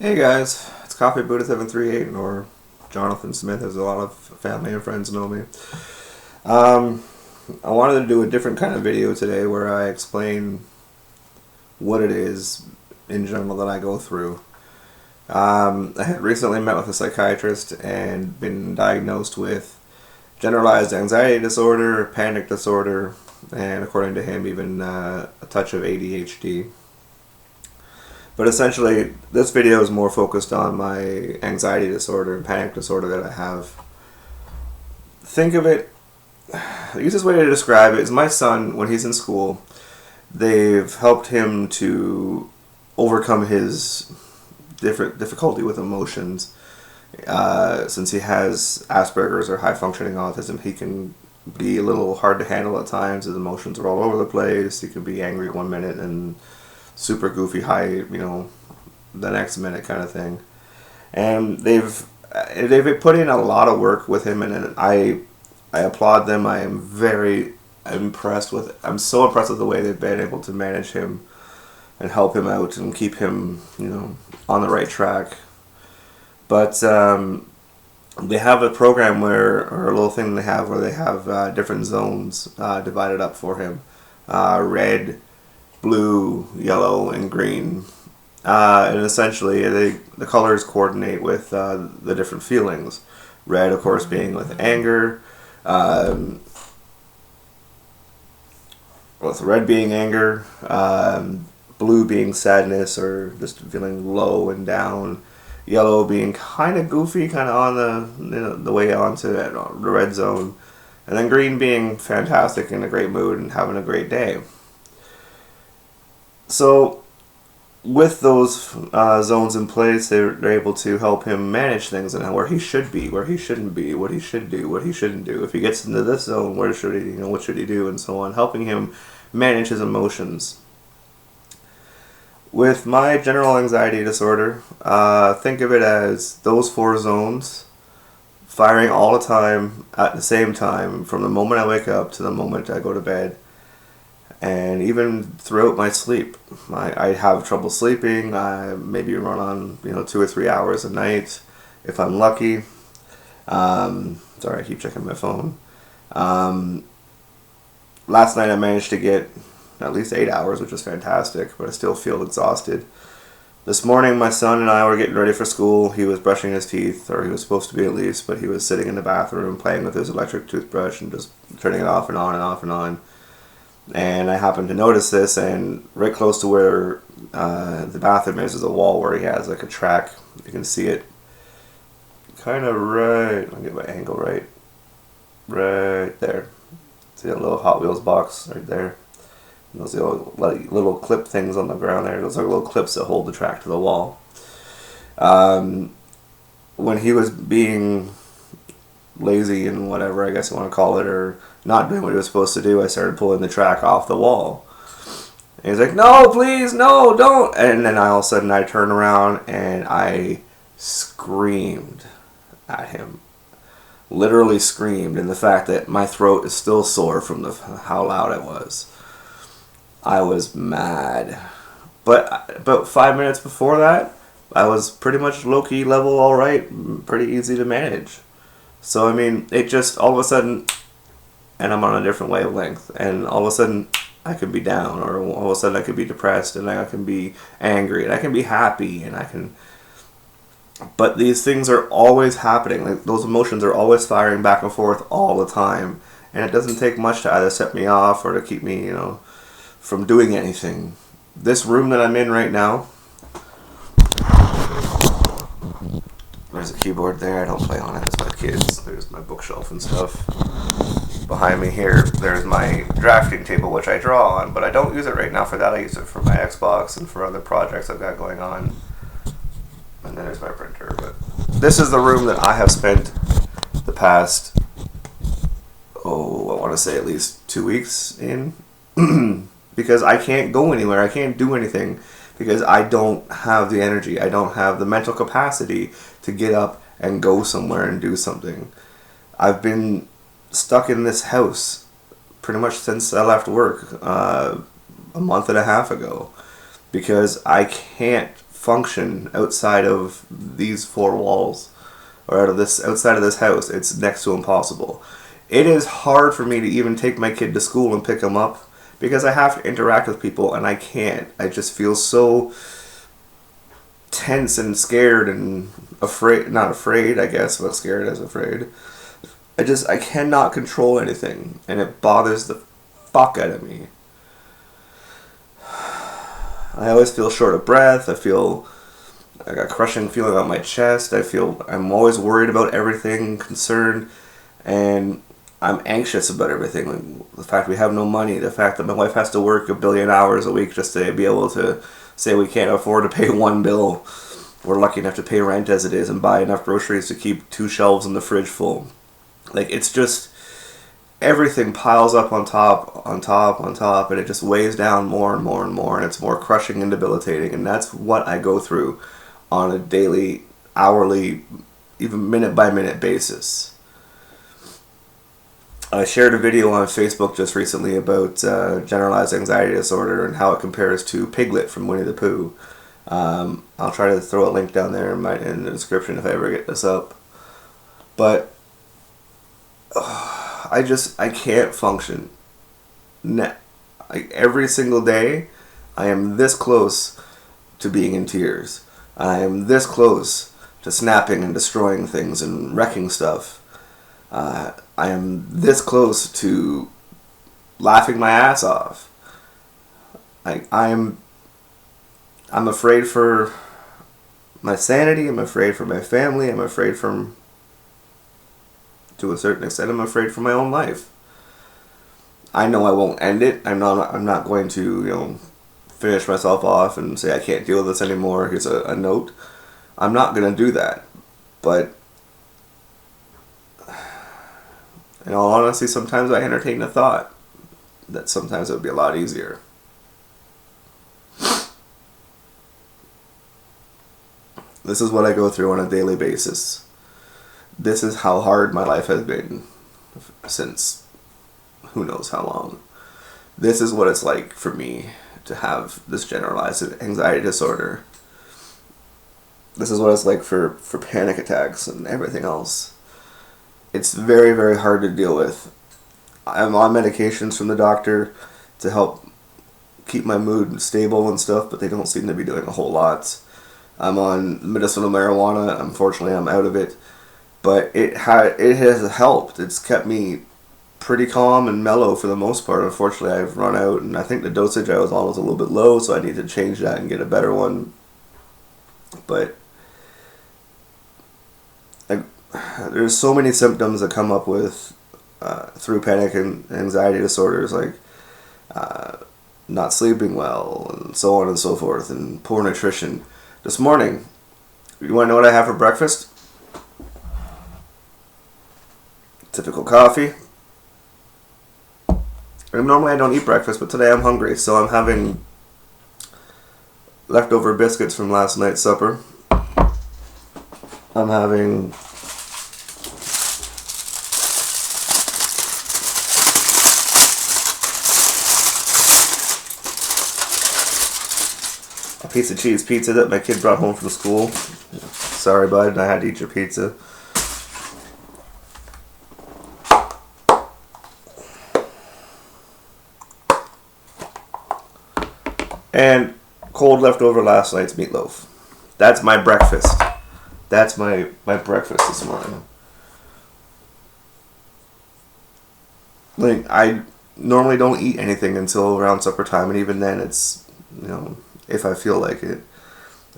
Hey guys, it's Coffee Buddha 738 or Jonathan Smith, as a lot of family and friends know me. Um, I wanted to do a different kind of video today where I explain what it is in general that I go through. I had recently met with a psychiatrist and been diagnosed with generalized anxiety disorder, panic disorder, and according to him, even a touch of ADHD. But essentially, this video is more focused on my anxiety disorder and panic disorder that I have. Think of it, the easiest way to describe it is my son, when he's in school, they've helped him to overcome his different difficulty with emotions. Since he has Asperger's or high functioning autism, he can be a little hard to handle at times. His emotions are all over the place. He can be angry 1 minute and super goofy high, the next minute kind of thing. And they've put in a lot of work with him, and I applaud them. I am very impressed with. I'm so impressed with the way they've been able to manage him and help him out and keep him, on the right track. But they have a program or a little thing they have where they have different zones divided up for him. Red, blue, yellow, and green. And essentially, the colors coordinate with the different feelings. Red, of course, being with anger. With red being anger. Blue being sadness or just feeling low and down. Yellow being kind of goofy, kind of on the way onto the red zone. And then green being fantastic, in a great mood and having a great day. So, with those zones in place, they're able to help him manage things and where he should be, where he shouldn't be, what he should do, what he shouldn't do. If he gets into this zone, where should he, what should he do, and so on, helping him manage his emotions. With my general anxiety disorder, think of it as those 4 zones firing all the time at the same time, from the moment I wake up to the moment I go to bed. And even throughout my sleep, I have trouble sleeping. I maybe run on 2 or 3 hours a night, if I'm lucky. Sorry, I keep checking my phone. Last night I managed to get at least 8 hours, which was fantastic, but I still feel exhausted. This morning, my son and I were getting ready for school. He was brushing his teeth, or he was supposed to be at least, but he was sitting in the bathroom playing with his electric toothbrush and just turning it off and on and off and on. And I happened to notice this, and right close to where the bathroom is a wall where he has like a track. You can see it kind of right. I'll get my angle right there. See a little Hot Wheels box right there. And those little clip things on the ground there. Those are little clips that hold the track to the wall. When he was being lazy and whatever, I guess you want to call it, or not doing what he was supposed to do, I started pulling the track off the wall. And he's like, "No, please, no, don't." And then all of a sudden I turned around and I screamed at him. Literally screamed, and the fact that my throat is still sore from how loud it was. I was mad. But about 5 minutes before that, I was pretty much low-key level alright, pretty easy to manage. So, I mean, it just, all of a sudden, and I'm on a different wavelength, and all of a sudden, I could be down, or all of a sudden I could be depressed, and I can be angry, and I can be happy, and I can... But these things are always happening. Like, those emotions are always firing back and forth all the time, and it doesn't take much to either set me off or to keep me, from doing anything. This room that I'm in right now, there's a keyboard there. I don't play on it. It's my kids. There's my bookshelf and stuff. Behind me here, there's my drafting table, which I draw on, but I don't use it right now for that. I use it for my Xbox and for other projects I've got going on. And then there's my printer. But this is the room that I have spent the past, I want to say at least 2 weeks in. Because I can't go anywhere. I can't do anything. Because I don't have the energy. I don't have the mental capacity to get up and go somewhere and do something. I've been stuck in this house pretty much since I left work a month and a half ago. Because I can't function outside of these four walls, or outside of this house. It's next to impossible. It is hard for me to even take my kid to school and pick him up because I have to interact with people, and I can't. I just feel so tense and scared and afraid. Not afraid, I guess, but scared as afraid. I cannot control anything, and it bothers the fuck out of me. I always feel short of breath. I feel like a crushing feeling on my chest. I'm always worried about everything, concerned, and I'm anxious about everything. Like the fact we have no money, the fact that my wife has to work a billion hours a week just to be able to say we can't afford to pay one bill. We're lucky enough to pay rent as it is and buy enough groceries to keep 2 shelves in the fridge full. Like, it's just, everything piles up on top, and it just weighs down more and more and more, and it's more crushing and debilitating, and that's what I go through on a daily, hourly, even minute-by-minute basis. I shared a video on Facebook just recently about Generalized Anxiety Disorder and how it compares to Piglet from Winnie the Pooh. I'll try to throw a link down there in the description if I ever get this up. But I can't function. Every single day, I am this close to being in tears. I am this close to snapping and destroying things and wrecking stuff. I am this close to laughing my ass off. I'm afraid for my sanity. I'm afraid for my family. I'm afraid to a certain extent, I'm afraid for my own life. I know I won't end it. I'm not going to, finish myself off and say I can't deal with this anymore. Here's a note. I'm not going to do that. But in all honesty, sometimes I entertain the thought that sometimes it would be a lot easier. This is what I go through on a daily basis. This is how hard my life has been since who knows how long. This is what it's like for me to have this generalized anxiety disorder. This is what it's like for panic attacks and everything else. It's very, very hard to deal with. I'm on medications from the doctor to help keep my mood stable and stuff, but they don't seem to be doing a whole lot. I'm on medicinal marijuana. Unfortunately, I'm out of it. But it has helped. It's kept me pretty calm and mellow for the most part. Unfortunately, I've run out, and I think the dosage I was on was a little bit low, so I need to change that and get a better one. But there's so many symptoms that come up with through panic and anxiety disorders, like not sleeping well, and so on and so forth, and poor nutrition. This morning, you want to know what I have for breakfast? Typical coffee. And normally I don't eat breakfast, but today I'm hungry, so I'm having leftover biscuits from last night's supper. I'm having a piece of cheese pizza that my kid brought home from school. Sorry, bud, I had to eat your pizza. And cold leftover last night's meatloaf. That's my breakfast. That's my breakfast this morning. Like, I normally don't eat anything until around supper time, and even then it's, if I feel like it.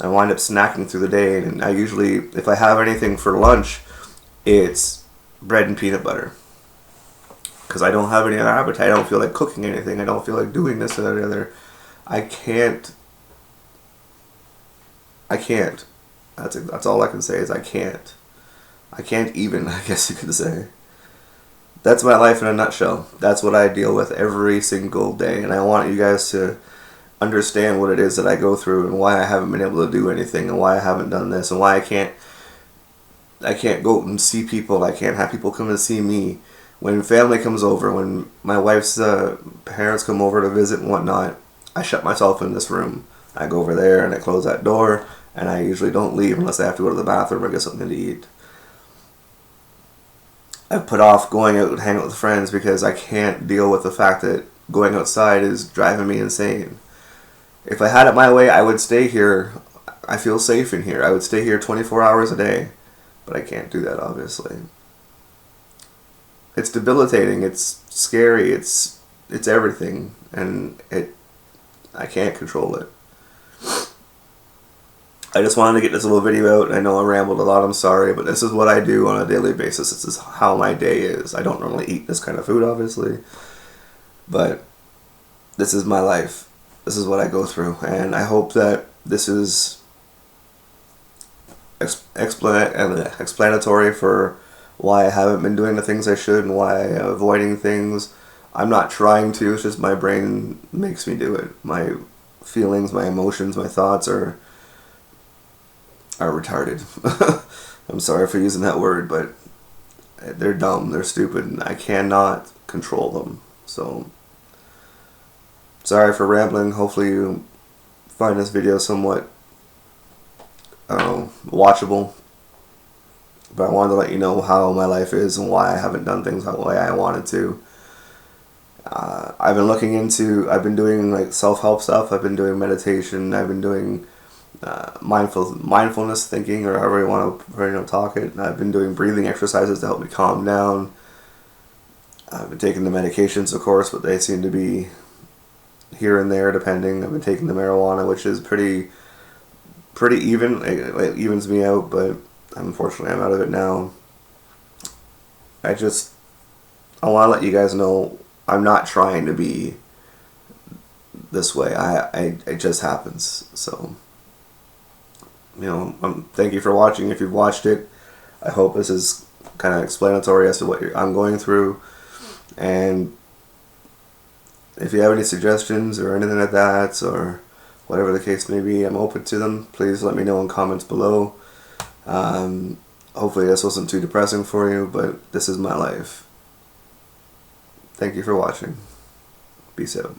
I wind up snacking through the day, and I usually, if I have anything for lunch, it's bread and peanut butter. Because I don't have any other appetite. I don't feel like cooking anything. I don't feel like doing this or that or the other. I can't. That's all I can say is I can't. I can't even, I guess you could say. That's my life in a nutshell. That's what I deal with every single day. And I want you guys to understand what it is that I go through and why I haven't been able to do anything and why I haven't done this and why I can't go and see people. I can't have people come and see me. When family comes over, when my wife's parents come over to visit and whatnot, I shut myself in this room. I go over there and I close that door and I usually don't leave unless I have to go to the bathroom or get something to eat. I've put off going out and hanging out with friends because I can't deal with the fact that going outside is driving me insane. If I had it my way, I would stay here. I feel safe in here. I would stay here 24 hours a day, but I can't do that, obviously. It's debilitating. It's scary. It's everything, and I can't control it. I just wanted to get this little video out. I know I rambled a lot, I'm sorry, but this is what I do on a daily basis. This is how my day is. I don't normally eat this kind of food, obviously, but this is my life. This is what I go through, and I hope that this is explanatory for why I haven't been doing the things I should and why I'm avoiding things. I'm not trying to, it's just my brain makes me do it. My feelings, my emotions, my thoughts are retarded. I'm sorry for using that word, but they're dumb, they're stupid, and I cannot control them. So, sorry for rambling. Hopefully you find this video somewhat, I don't know, watchable. But I wanted to let you know how my life is and why I haven't done things the way I wanted to. I've been doing like self-help stuff. I've been doing meditation. I've been doing mindfulness thinking, or however you want to talk it. I've been doing breathing exercises to help me calm down. I've been taking the medications, of course, but they seem to be here and there depending. I've been taking the marijuana, which is pretty even. It evens me out, but unfortunately I'm out of it now. I want to let you guys know I'm not trying to be this way. It just happens. So, thank you for watching. If you've watched it, I hope this is kind of explanatory as to what I'm going through. And if you have any suggestions or anything like that, or whatever the case may be, I'm open to them. Please let me know in comments below. Hopefully this wasn't too depressing for you, but this is my life. Thank you for watching. Peace out.